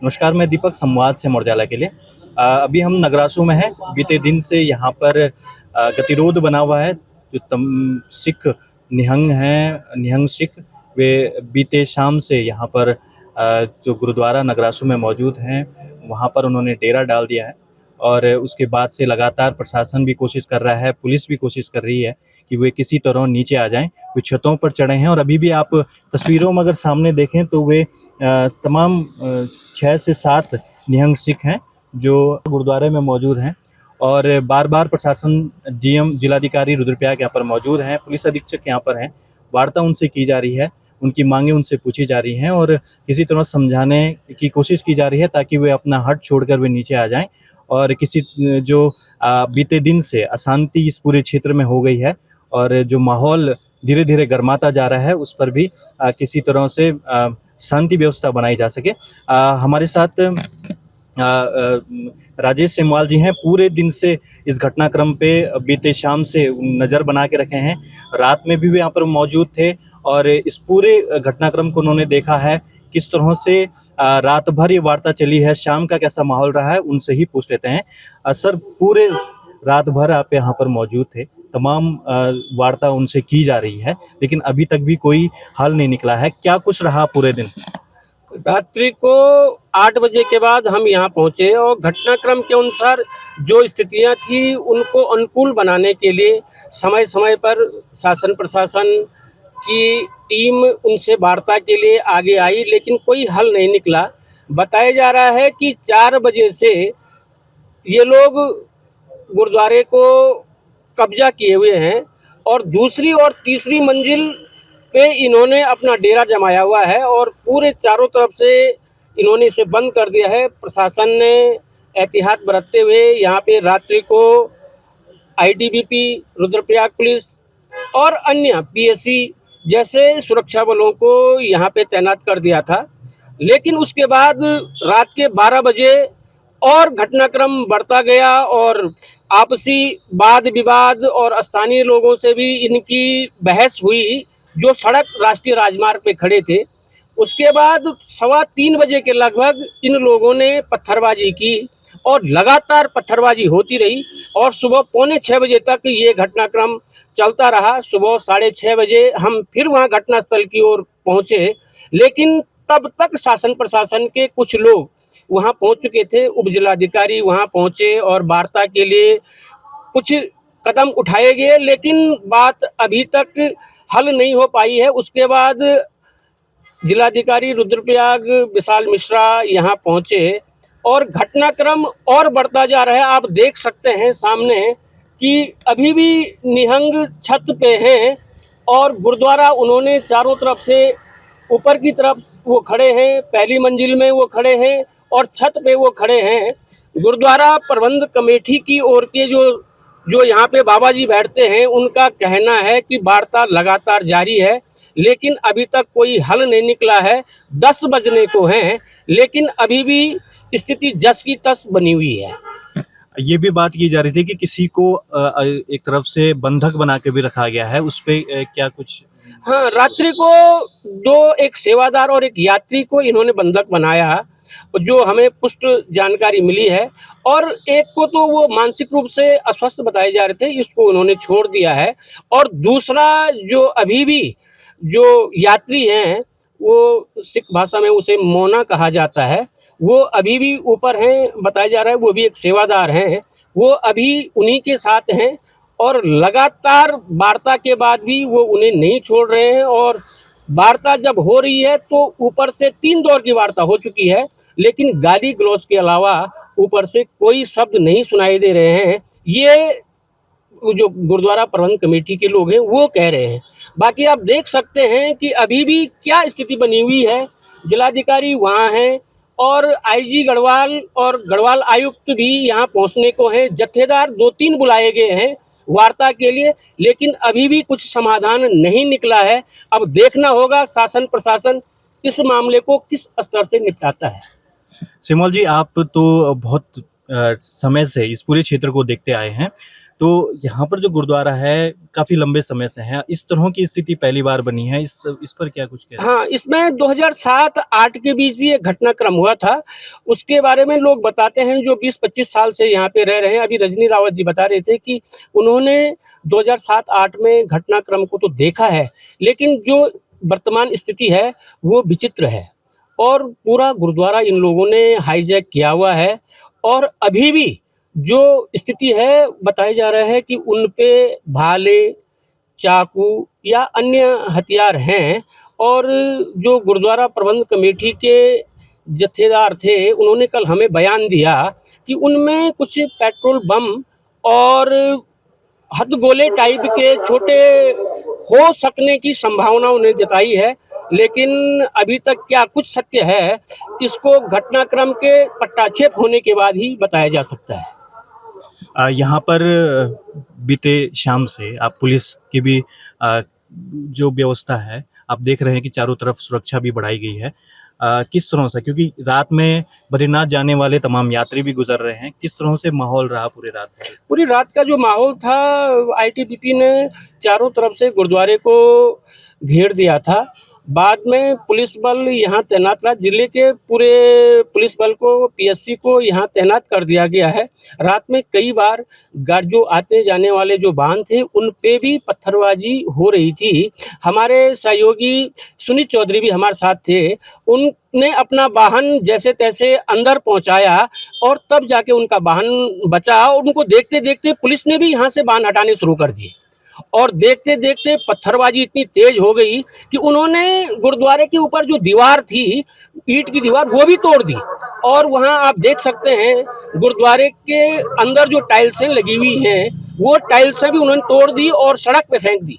नमस्कार, मैं दीपक संवाद से मोरजाला के लिए। अभी हम नगरासू में हैं। बीते दिन से यहाँ पर गतिरोध बना हुआ है। जो सिख निहंग हैं, निहंग सिख, वे बीते शाम से यहाँ पर जो गुरुद्वारा नगरासू में मौजूद हैं, वहाँ पर उन्होंने डेरा डाल दिया है। और उसके बाद से लगातार प्रशासन भी कोशिश कर रहा है, पुलिस भी कोशिश कर रही है कि वे किसी तरह नीचे आ जाएं। वे छतों पर चढ़े हैं और अभी भी आप तस्वीरों में अगर सामने देखें तो वे तमाम 6 से 7 निहंग सिख हैं जो गुरुद्वारे में मौजूद हैं। और बार-बार प्रशासन, डीएम, जिलाधिकारी रुद्रप्रयाग यहाँ पर मौजूद हैं, पुलिस अधीक्षक यहाँ पर हैं। वार्ता उनसे की जा रही है, उनकी मांगें उनसे पूछी जा रही हैं और किसी तरह समझाने की कोशिश की जा रही है ताकि वे अपना हट छोड़कर वे नीचे आ जाएं। और किसी जो बीते दिन से अशांति इस पूरे क्षेत्र में हो गई है और जो माहौल धीरे-धीरे गर्माता जा रहा है, उस पर भी किसी तरह से शांति व्यवस्था बनाई जा सके। हमारे साथ राजेश सेमवाल जी हैं। पूरे दिन से इस घटनाक्रम पे बीते शाम से नज़र बना के रखे हैं। रात में भी वे यहाँ पर मौजूद थे और इस पूरे घटनाक्रम को उन्होंने देखा है। किस तरह से रात भर ये वार्ता चली है, शाम का कैसा माहौल रहा है, उनसे ही पूछ लेते हैं। सर, पूरे रात भर आप यहाँ पर मौजूद थे, तमाम वार्ता उनसे की जा रही है, लेकिन अभी तक भी कोई हल नहीं निकला है। क्या कुछ रहा पूरे दिन? रात्रि को 8 बजे के बाद हम यहाँ पहुँचे और घटनाक्रम के अनुसार जो स्थितियाँ थी उनको अनुकूल बनाने के लिए समय समय पर शासन प्रशासन की टीम उनसे वार्ता के लिए आगे आई, लेकिन कोई हल नहीं निकला। बताया जा रहा है कि 4 बजे से ये लोग गुरुद्वारे को कब्जा किए हुए हैं और दूसरी और तीसरी मंजिल पे इन्होंने अपना डेरा जमाया हुआ है और पूरे चारों तरफ से इन्होंने इसे बंद कर दिया है। प्रशासन ने एहतियात बरतते हुए यहाँ पे रात्रि को आईटीबीपी, रुद्रप्रयाग पुलिस और अन्य पीएससी जैसे सुरक्षा बलों को यहाँ पे तैनात कर दिया था। लेकिन उसके बाद रात के 12 बजे और घटनाक्रम बढ़ता गया और आपसी वाद विवाद और स्थानीय लोगों से भी इनकी बहस हुई जो सड़क राष्ट्रीय राजमार्ग पे खड़े थे। उसके बाद 3:15 बजे के लगभग इन लोगों ने पत्थरबाजी की और लगातार पत्थरबाजी होती रही और सुबह 5:45 बजे तक ये घटनाक्रम चलता रहा। सुबह 6:30 बजे हम फिर वहाँ घटनास्थल की ओर पहुँचे, लेकिन तब तक शासन प्रशासन के कुछ लोग वहाँ पहुँच चुके थे। उप जिलाधिकारी वहाँ पहुँचे और वार्ता के लिए कुछ कदम उठाए गए, लेकिन बात अभी तक हल नहीं हो पाई है। उसके बाद जिलाधिकारी रुद्रप्रयाग विशाल मिश्रा यहाँ पहुँचे और घटनाक्रम और बढ़ता जा रहा है। आप देख सकते हैं सामने कि अभी भी निहंग छत पे हैं और गुरुद्वारा उन्होंने चारों तरफ से ऊपर की तरफ वो खड़े हैं, पहली मंजिल में वो खड़े हैं और छत पे वो खड़े हैं। गुरुद्वारा प्रबंध कमेटी की ओर के जो जो यहाँ पे बाबा जी बैठते हैं, उनका कहना है कि वार्ता लगातार जारी है, लेकिन अभी तक कोई हल नहीं निकला है। 10 बजने को हैं, लेकिन अभी भी स्थिति जस की तस बनी हुई है। ये भी बात की जा रही थी कि किसी को एक तरफ से बंधक बना के भी रखा गया है, उस पे क्या कुछ? हाँ, रात्रि को एक सेवादार और एक यात्री को इन्होंने बंधक बनाया, जो हमें पुष्ट जानकारी मिली है, और एक को तो वो मानसिक रूप से अस्वस्थ बताए जा रहे थे, इसको उन्होंने छोड़ दिया है। और दूसरा जो अभी भी जो यात्री हैं, वो सिख भाषा में उसे मोना कहा जाता है, वो अभी भी ऊपर हैं, बताया जा रहा है। वो भी एक सेवादार हैं, वो अभी उन्हीं के साथ हैं और लगातार वार्ता के बाद भी वो उन्हें नहीं छोड़ रहे हैं। और वार्ता जब हो रही है तो ऊपर से 3 दौर की वार्ता हो चुकी है, लेकिन गाली गलौज के अलावा ऊपर से कोई शब्द नहीं सुनाई दे रहे हैं। ये जो गुरुद्वारा प्रबंध कमेटी के लोग हैं वो कह रहे हैं। बाकी आप देख सकते हैं कि अभी भी क्या स्थिति बनी हुई है। जिलाधिकारी वहाँ हैं और आईजी गढ़वाल और गढ़वाल आयुक्त भी यहाँ पहुँचने को हैं। जत्थेदार 2-3 बुलाए गए हैं वार्ता के लिए, लेकिन अभी भी कुछ समाधान नहीं निकला है। अब देखना होगा शासन प्रशासन इस मामले को किस स्तर से निपटाता है। सेमवाल जी, आप तो बहुत समय से इस पूरे क्षेत्र को देखते आए हैं। तो यहाँ पर जो गुरुद्वारा है काफी लंबे समय से है, इस तरह की स्थिति पहली बार बनी है, इस पर क्या कुछ कह रहे हैं? हाँ, इसमें 2007-8 के बीच भी एक घटनाक्रम हुआ था। उसके बारे में लोग बताते हैं जो 20-25 साल से यहाँ पे रह रहे हैं। अभी रजनी रावत जी बता रहे थे कि उन्होंने 2007-8 में घटनाक्रम को तो देखा है, लेकिन जो वर्तमान स्थिति है वो विचित्र है और पूरा गुरुद्वारा इन लोगों ने हाईजैक किया हुआ है और अभी भी जो स्थिति है बताया जा रहा है कि उन पे भाले, चाकू या अन्य हथियार हैं और जो गुरुद्वारा प्रबंध कमेटी के जत्थेदार थे, उन्होंने कल हमें बयान दिया कि उनमें कुछ पेट्रोल बम और हथगोले टाइप के छोटे हो सकने की संभावना उन्हें जताई है, लेकिन अभी तक क्या कुछ सत्य है, इसको घटनाक्रम के पट्टाक्षेप होने के बाद ही बताया जा सकता है। यहाँ पर बीते शाम से आप पुलिस की भी जो व्यवस्था है, आप देख रहे हैं कि चारों तरफ सुरक्षा भी बढ़ाई गई है। किस तरह से, क्योंकि रात में बद्रीनाथ जाने वाले तमाम यात्री भी गुजर रहे हैं, किस तरह से माहौल रहा पूरी रात? पूरी रात का जो माहौल था, आईटीबीपी ने चारों तरफ से गुरुद्वारे को घेर दिया था। बाद में पुलिस बल यहाँ तैनात रहा, जिले के पूरे पुलिस बल को, पीएससी को यहाँ तैनात कर दिया गया है। रात में कई बार जो आते जाने वाले जो वाहन थे उन पे भी पत्थरबाजी हो रही थी। हमारे सहयोगी सुनीत चौधरी भी हमारे साथ थे, उनने अपना वाहन जैसे तैसे अंदर पहुंचाया और तब जाके उनका वाहन बचा और उनको देखते देखते पुलिस ने भी यहाँ से वाहन हटाने शुरू कर दिए और देखते देखते पत्थरबाजी इतनी तेज हो गई कि उन्होंने गुरुद्वारे के ऊपर जो दीवार थी, ईंट की दीवार, वो भी तोड़ दी और वहां आप देख सकते हैं गुरुद्वारे के अंदर जो टाइल्सें लगी हुई हैं वो टाइल्सें भी उन्होंने तोड़ दी और सड़क पे फेंक दी।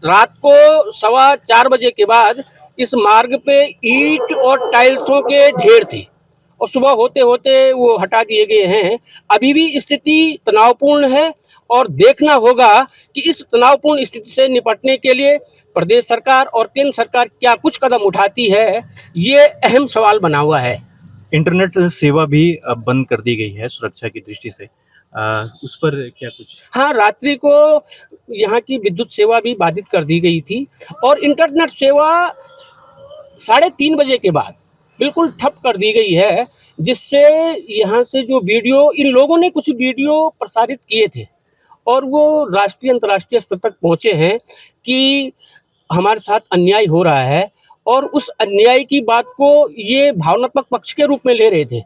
रात को 4:15 बजे के बाद इस मार्ग पे ईंट और टाइल्सों के ढेर थे और सुबह होते होते वो हटा दिए गए हैं। अभी भी स्थिति तनावपूर्ण है और देखना होगा कि इस तनावपूर्ण स्थिति से निपटने के लिए प्रदेश सरकार और केंद्र सरकार क्या कुछ कदम उठाती है, ये अहम सवाल बना हुआ है। इंटरनेट सेवा भी बंद कर दी गई है सुरक्षा की दृष्टि से, उस पर क्या कुछ? हाँ, रात्रि को यहाँ की विद्युत सेवा भी बाधित कर दी गई थी और इंटरनेट सेवा 3:30 बजे के बाद बिल्कुल ठप कर दी गई है, जिससे यहाँ से जो वीडियो, इन लोगों ने कुछ वीडियो प्रसारित किए थे और वो राष्ट्रीय अंतर्राष्ट्रीय स्तर तक पहुँचे हैं कि हमारे साथ अन्याय हो रहा है और उस अन्याय की बात को ये भावनात्मक पक्ष के रूप में ले रहे थे।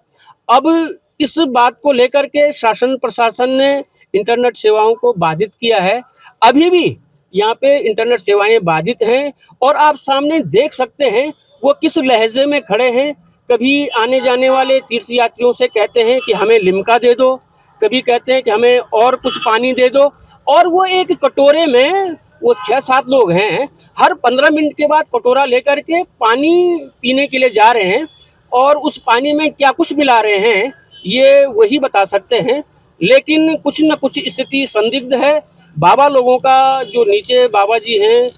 अब इस बात को लेकर के शासन प्रशासन ने इंटरनेट सेवाओं को बाधित किया है। अभी भी यहाँ पे इंटरनेट सेवाएं बाधित हैं और आप सामने देख सकते हैं वो किस लहजे में खड़े हैं। कभी आने जाने वाले तीर्थ यात्रियों से कहते हैं कि हमें लिम्का दे दो, कभी कहते हैं कि हमें और कुछ पानी दे दो और वो एक कटोरे में, वो 6-7 लोग हैं, हर 15 मिनट के बाद कटोरा लेकर के पानी पीने के लिए जा रहे हैं और उस पानी में क्या कुछ मिला रहे हैं ये वही बता सकते हैं, लेकिन कुछ न कुछ स्थिति संदिग्ध है। बाबा लोगों का, जो नीचे बाबा जी हैं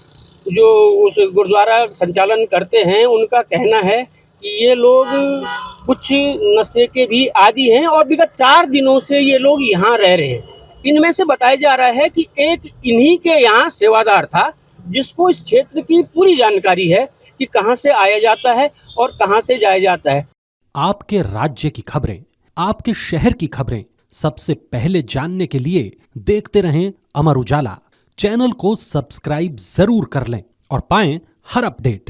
जो उस गुरुद्वारा संचालन करते हैं, उनका कहना है कि ये लोग कुछ नशे के भी आदी हैं और विगत 4 दिनों से ये लोग यहाँ रह रहे हैं। इनमें से बताया जा रहा है कि एक इन्हीं के यहाँ सेवादार था जिसको इस क्षेत्र की पूरी जानकारी है कि कहाँ से आया जाता है और कहाँ से जाया जाता है। आपके राज्य की खबरें, आपके शहर की खबरें सबसे पहले जानने के लिए देखते रहें अमर उजाला। चैनल को सब्सक्राइब जरूर कर लें और पाएं हर अपडेट।